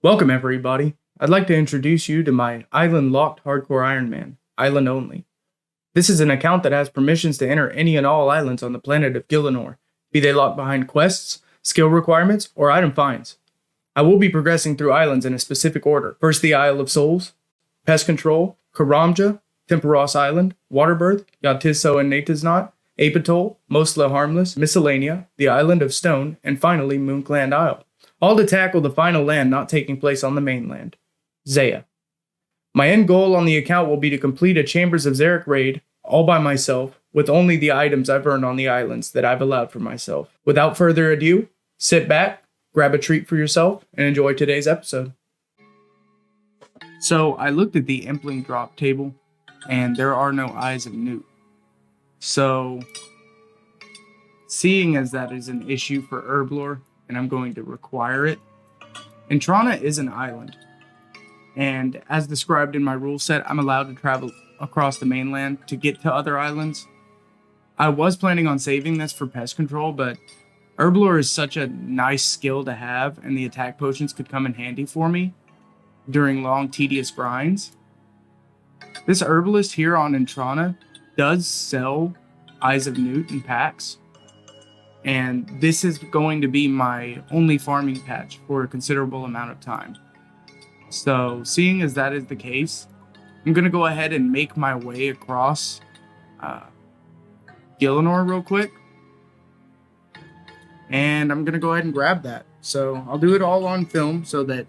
Welcome, everybody. I'd like to introduce you to my Island Locked Hardcore Ironman, Island Only. This is an account that has permissions to enter any and all islands on the planet of Gielinor, be they locked behind quests, skill requirements, or item finds. I will be progressing through islands in a specific order. First, the Isle of Souls, Pest Control, Karamja, Temperos Island, Waterbirth, Yatiso and Natiznot, Apatol, Mostly Harmless, Miscellanea, the Island of Stone, and finally Mooncland Isle. All to tackle the final land not taking place on the mainland, Zaya. My end goal on the account will be to complete a Chambers of Zarek raid all by myself with only the items I've earned on the islands that I've allowed for myself. Without further ado, sit back, grab a treat for yourself, and enjoy today's episode. So I looked at the Impling drop table, and there are no Eyes of Newt. So, seeing as that is an issue for Herblore, and I'm going to require it, Entrana is an island. And as described in my rule set, I'm allowed to travel across the mainland to get to other islands. I was planning on saving this for pest control, but Herblore is such a nice skill to have, and the attack potions could come in handy for me during long, tedious grinds. This herbalist here on Entrana does sell Eyes of Newt in packs, and this is going to be my only farming patch for a considerable amount of time. So, seeing as that is the case, I'm going to go ahead and make my way across Gielinor real quick. And I'm going to go ahead and grab that. So, I'll do it all on film so that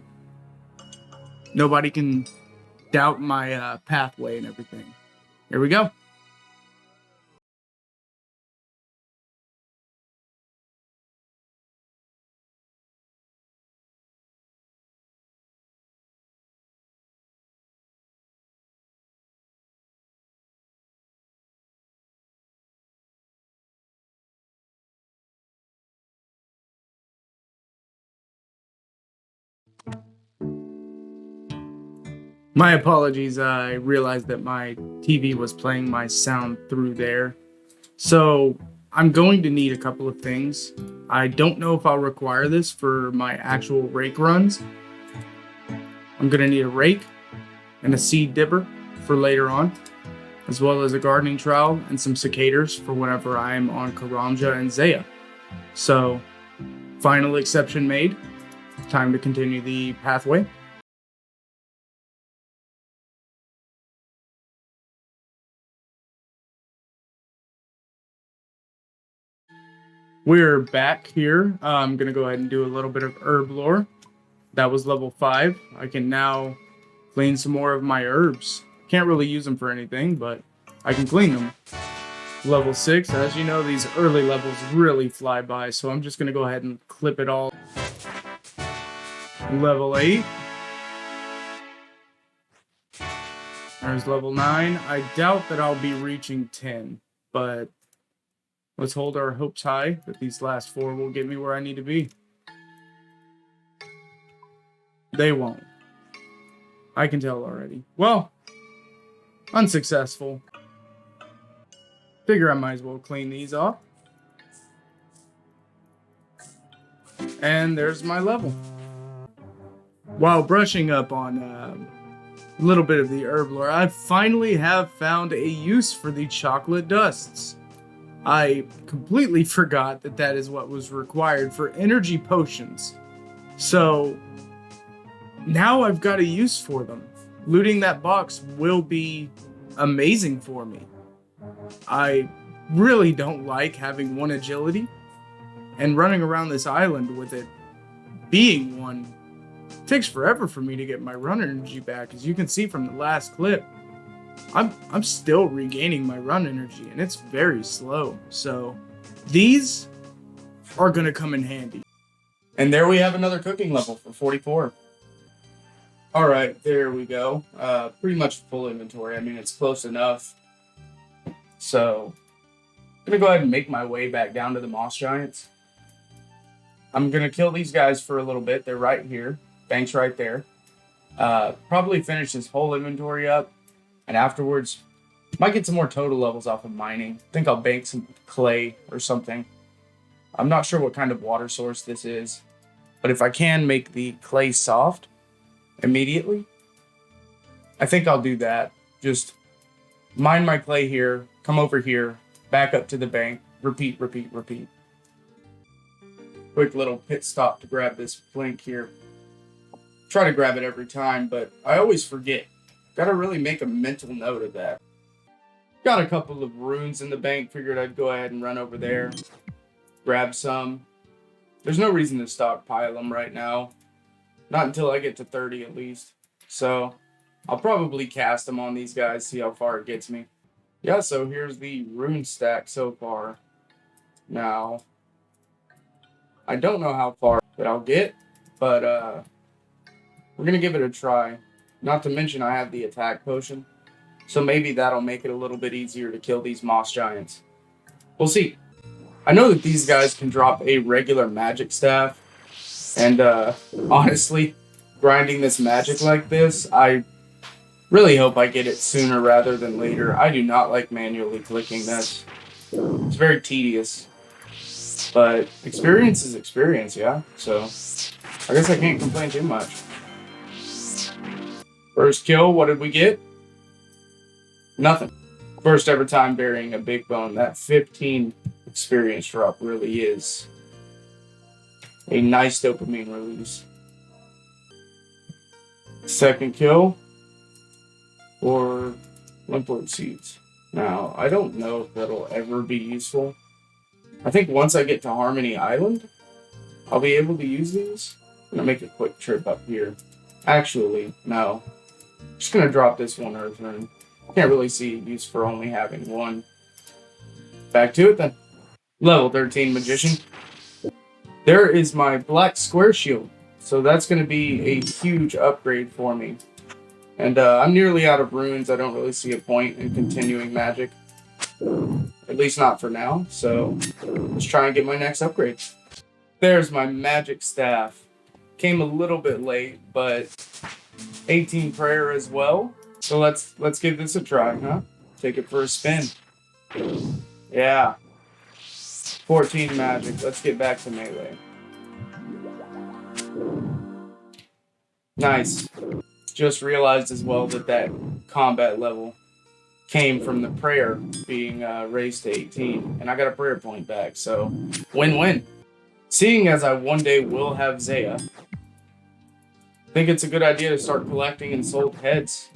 nobody can doubt my pathway and everything. Here we go. My apologies, I realized that my TV was playing my sound through there. So, I'm going to need a couple of things. I don't know if I'll require this for my actual rake runs. I'm going to need a rake and a seed dibber for later on, as well as a gardening trowel and some cicaders for whenever I'm on Karamja and Zaya. So, final exception made. Time to continue the pathway. We're back here. I'm going to go ahead and do a little bit of herb lore. That was level 5. I can now clean some more of my herbs. Can't really use them for anything, but I can clean them. Level 6, as you know, these early levels really fly by, so I'm just going to go ahead and clip it all. Level 8. There's level 9. I doubt that I'll be reaching 10, but let's hold our hopes high that these last 4 will get me where I need to be. They won't. I can tell already. Well, unsuccessful. Figure I might as well clean these off. And there's my level. While brushing up on a little bit of the herb lore, I finally have found a use for the chocolate dusts. I completely forgot that that is what was required for energy potions. So now I've got a use for them. Looting that box will be amazing for me. I really don't like having 1 agility, and running around this island with it being 1 takes forever for me to get my run energy back. As you can see from the last clip, I'm still regaining my run energy, and it's very slow. So these are going to come in handy. And there we have another cooking level for 44. All right, there we go. Pretty much full inventory. I mean, it's close enough. So I'm going to go ahead and make my way back down to the Moss Giants. I'm going to kill these guys for a little bit. They're right here. Bank's right there. Probably finish this whole inventory up. And afterwards, might get some more total levels off of mining. I think I'll bank some clay or something. I'm not sure what kind of water source this is. But if I can make the clay soft, immediately. I think I'll do that. Just mine my clay here, come over here, back up to the bank, repeat, repeat, repeat. Quick little pit stop to grab this flink here. Try to grab it every time, but I always forget. Gotta really make a mental note of that. Got a couple of runes in the bank, figured I'd go ahead and run over there, grab some. There's no reason to stockpile them right now. Not until I get to 30 at least. So I'll probably cast them on these guys, see how far it gets me. Yeah, so here's the rune stack so far. Now, I don't know how far that I'll get, but we're going to give it a try. Not to mention I have the attack potion, so maybe that'll make it a little bit easier to kill these moss giants. We'll see. I know that these guys can drop a regular magic staff, and honestly, grinding this magic like this, I really hope I get it sooner rather than later. I do not like manually clicking this. It's very tedious. But experience is experience, yeah? So I guess I can't complain too much. First kill, what did we get? Nothing. First ever time burying a big bone. That 15 experience drop really is a nice dopamine release. Second kill for Limplord Seeds. Now, I don't know if that'll ever be useful. I think once I get to Harmony Island, I'll be able to use these. I'm going to make a quick trip up here. Actually, no. I'm just going to drop this one Earth Rune. Can't really see use for only having one. Back to it then. Level 13 Magician. There is my Black Square Shield. So that's going to be a huge upgrade for me. And I'm nearly out of runes. I don't really see a point in continuing magic. At least not for now. So let's try and get my next upgrade. There's my magic staff. Came a little bit late, but 18 prayer as well. So let's give this a try, huh? Take it for a spin. Yeah. 14 magic. Let's get back to melee. Nice. Just realized as well that combat level came from the prayer being raised to 18, and I got a prayer point back, so win-win. Seeing as I one day will have Zaya, I think it's a good idea to start collecting ensouled heads.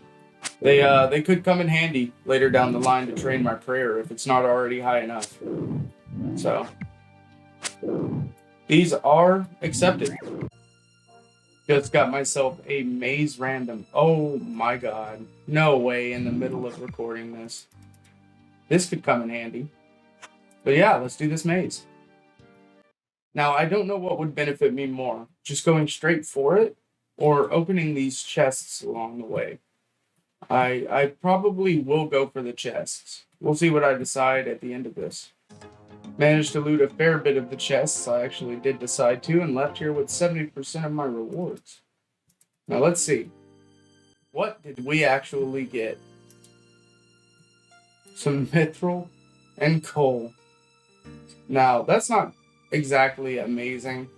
They could come in handy later down the line to train my prayer if it's not already high enough. So these are accepted. Just got myself a maze random. Oh my god. No way in the middle of recording this. This could come in handy. But yeah, let's do this maze. Now, I don't know what would benefit me more. Just going straight for it or opening these chests along the way. I probably will go for the chests. We'll see what I decide at the end of this. Managed to loot a fair bit of the chests. I actually did decide to, and left here with 70% of my rewards. Now let's see. What did we actually get? Some mithril and coal. Now, that's not exactly amazing.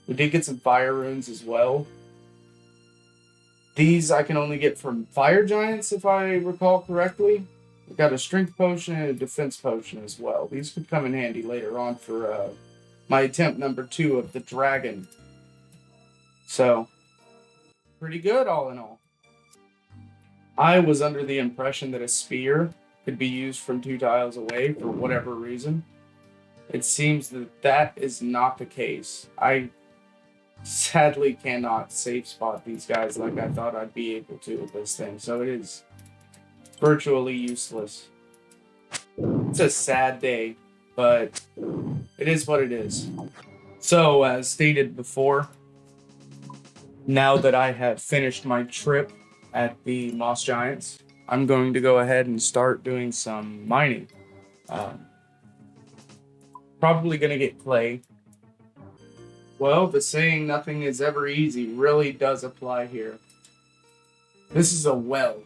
We did get some fire runes as well. These I can only get from fire giants, if I recall correctly. We got a strength potion and a defense potion as well. These could come in handy later on for my attempt number 2 of the dragon. So, pretty good all in all. I was under the impression that a spear could be used from 2 tiles away for whatever reason. It seems that is not the case. I sadly cannot safe spot these guys like I thought I'd be able to with this thing. So it is virtually useless. It's a sad day, but it is what it is. So, as stated before, now that I have finished my trip at the Moss Giants, I'm going to go ahead and start doing some mining. Probably going to get clay. Well, the saying nothing is ever easy really does apply here. This is a well.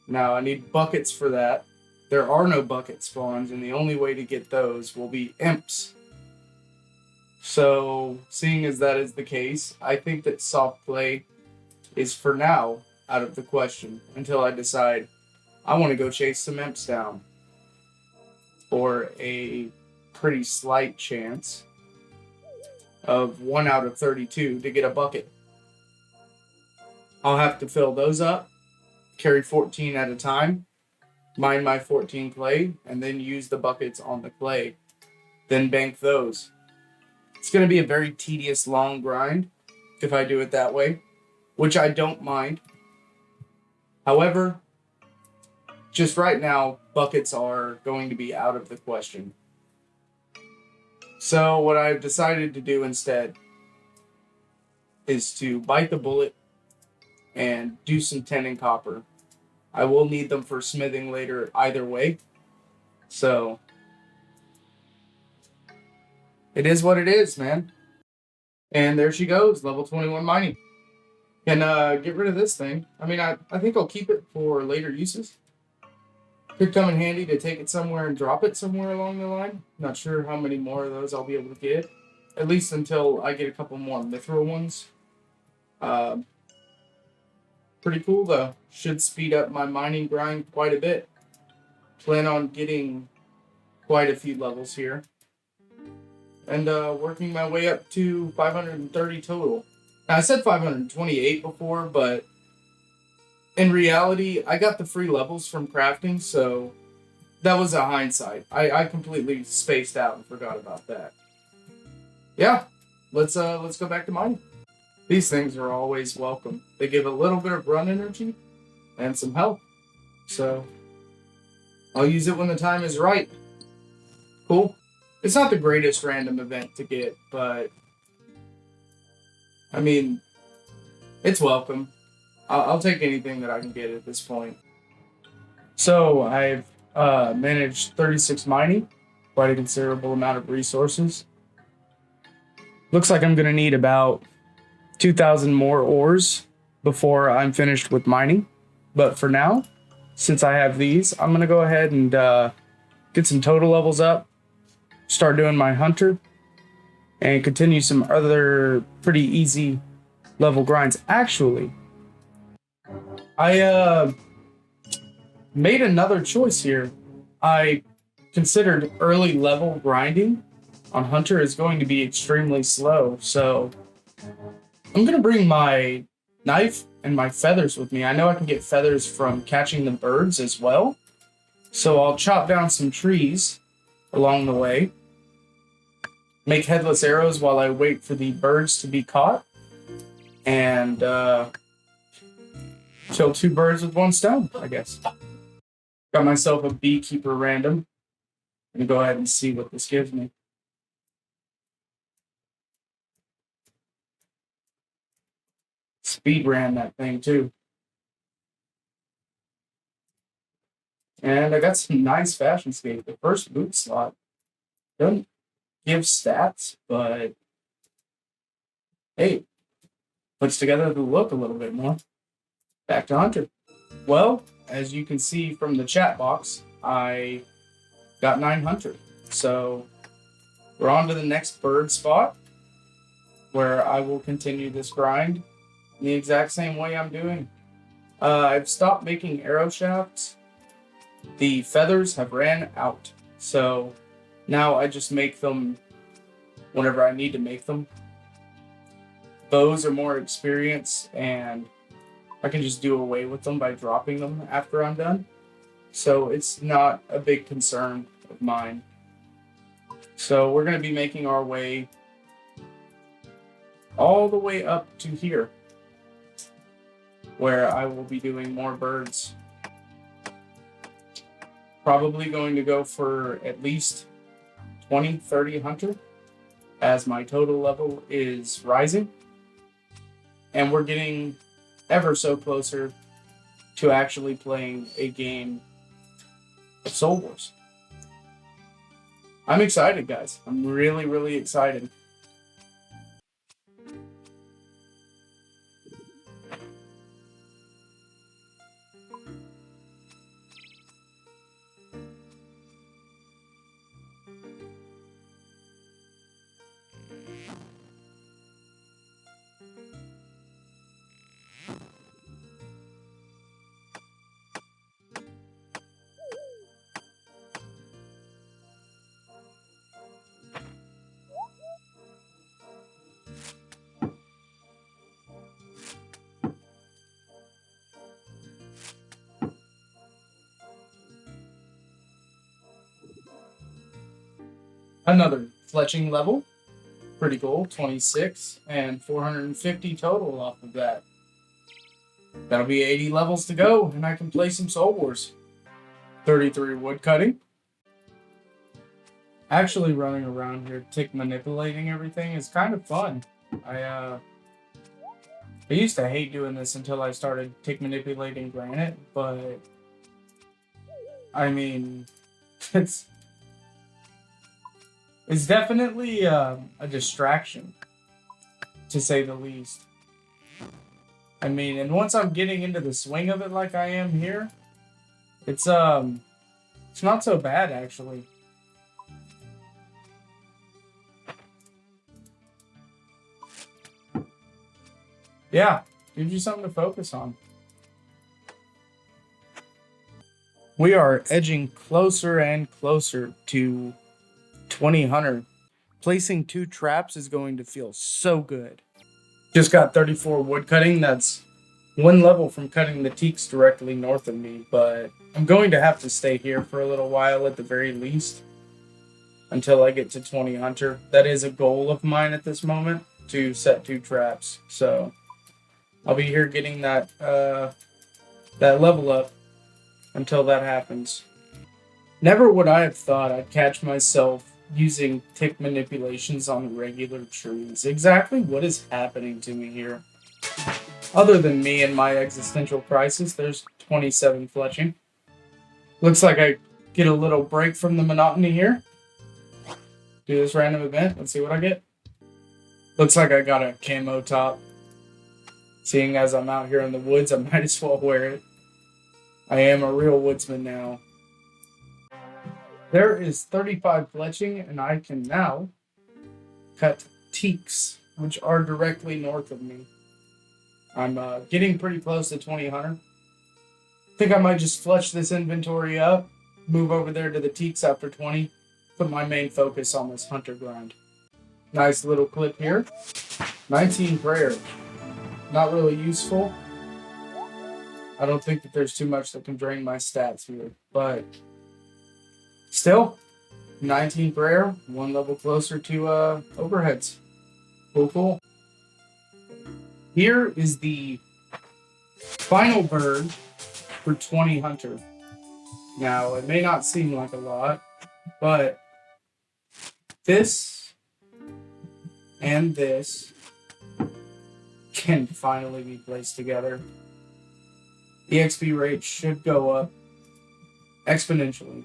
Now, I need buckets for that. There are no bucket spawns, and the only way to get those will be imps. So, seeing as that is the case, I think that soft clay is for now out of the question until I decide I want to go chase some imps down for a pretty slight chance of 1 out of 32 to get a bucket. I'll have to fill those up, carry 14 at a time, mine my 14 clay, and then use the buckets on the clay. Then bank those. It's going to be a very tedious, long grind if I do it that way, which I don't mind. However, just right now, buckets are going to be out of the question. So what I've decided to do instead is to bite the bullet and do some tin and copper. I will need them for smithing later either way. So it is what it is, man. And there she goes, level 21 mining. Can get rid of this thing. I mean, I think I'll keep it for later uses. Could come in handy to take it somewhere and drop it somewhere along the line. Not sure how many more of those I'll be able to get. At least until I get a couple more mithril ones. Pretty cool though. Should speed up my mining grind quite a bit. Plan on getting quite a few levels here. And working my way up to 530 total. Now, I said 528 before, but in reality, I got the free levels from crafting, so that was a hindsight. I completely spaced out and forgot about that. Yeah, let's go back to mining. These things are always welcome. They give a little bit of run energy and some health. So I'll use it when the time is right. Cool. It's not the greatest random event to get, but I mean, it's welcome. I'll take anything that I can get at this point. So I've managed 36 mining, quite a considerable amount of resources. Looks like I'm going to need about 2,000 more ores before I'm finished with mining. But for now, since I have these, I'm going to go ahead and get some total levels up, start doing my hunter, and continue some other pretty easy level grinds. Actually, I made another choice here. I considered early level grinding on hunter is going to be extremely slow, so I'm going to bring my knife and my feathers with me. I know I can get feathers from catching the birds as well, so I'll chop down some trees along the way, make headless arrows while I wait for the birds to be caught, and kill 2 birds with 1 stone, I guess. Got myself a beekeeper random. I'm going to go ahead and see what this gives me. Speed ran that thing too. And I got some nice fashion skate. The first boot slot doesn't give stats, but hey, puts together the look a little bit more. Back to hunter. Well, as you can see from the chat box, I got 9 hunter. So we're on to the next bird spot, where I will continue this grind in the exact same way I'm doing. I've stopped making arrow shafts. The feathers have ran out, so now I just make them whenever I need to make them. Bows are more experience, and I can just do away with them by dropping them after I'm done. So it's not a big concern of mine. So we're going to be making our way all the way up to here, where I will be doing more birds. Probably going to go for at least 20, 30 hunter, as my total level is rising. And we're getting ever so closer to actually playing a game of Soul Wars. I'm excited, guys. I'm really, really excited. Another fletching level. Pretty cool. 26 and 450 total off of that. That'll be 80 levels to go, and I can play some Soul Wars. 33 wood cutting. Actually running around here, tick manipulating everything is kind of fun. I used to hate doing this until I started tick manipulating granite, but I mean, it's definitely a distraction, to say the least. I mean, and once I'm getting into the swing of it like I am here, it's not so bad actually. Yeah, gives you something to focus on. We are edging closer and closer to 20 hunter. Placing 2 traps is going to feel so good. Just got 34 wood cutting. That's 1 level from cutting the teaks directly north of me, but I'm going to have to stay here for a little while at the very least until I get to 20 hunter. That is a goal of mine at this moment, to set 2 traps. So I'll be here getting that level up until that happens. Never would I have thought I'd catch myself using tick manipulations on regular trees. Exactly what is happening to me here? Other than me and my existential crisis, there's 27 fletching. Looks like I get a little break from the monotony here. Do this random event. Let's see what I get. Looks like I got a camo top. Seeing as I'm out here in the woods, I might as well wear it. I am a real woodsman now. There is 35 fletching, and I can now cut teaks, which are directly north of me. I'm getting pretty close to 20 hunter. I think I might just fletch this inventory up, move over there to the teaks after 20, put my main focus on this hunter grind. Nice little clip here. 19 prayer. Not really useful. I don't think that there's too much that can drain my stats here, but still, 19 prayer, 1 level closer to overheads. Cool. Here is the final bird for 20 hunter. Now, it may not seem like a lot, but this and this can finally be placed together. The XP rate should go up exponentially.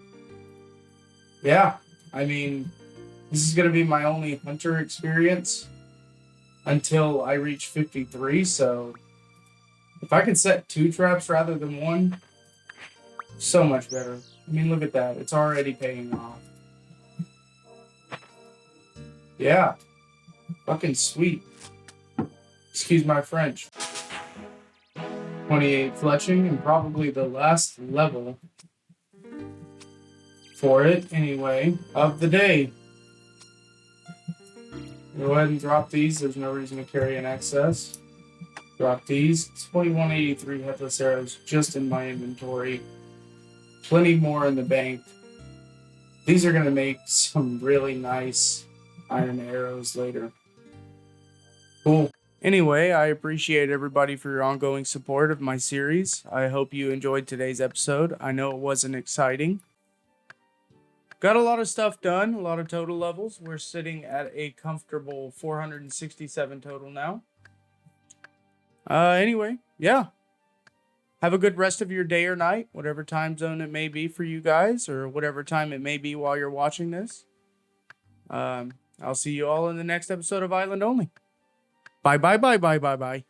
Yeah, I mean, this is going to be my only hunter experience until I reach 53, so if I can set 2 traps rather than 1, so much better. I mean, look at that. It's already paying off. Yeah, fucking sweet. Excuse my French. 28 fletching, and probably the last level for it, anyway, of the day. Go ahead and drop these. There's no reason to carry an excess. Drop these. 2183 headless arrows just in my inventory. Plenty more in the bank. These are going to make some really nice iron arrows later. Cool. Anyway, I appreciate everybody for your ongoing support of my series. I hope you enjoyed today's episode. I know it wasn't exciting. Got a lot of stuff done, a lot of total levels. We're sitting at a comfortable 467 total now. Anyway, yeah. Have a good rest of your day or night, whatever time zone it may be for you guys, or whatever time it may be while you're watching this. I'll see you all in the next episode of Island Only. Bye.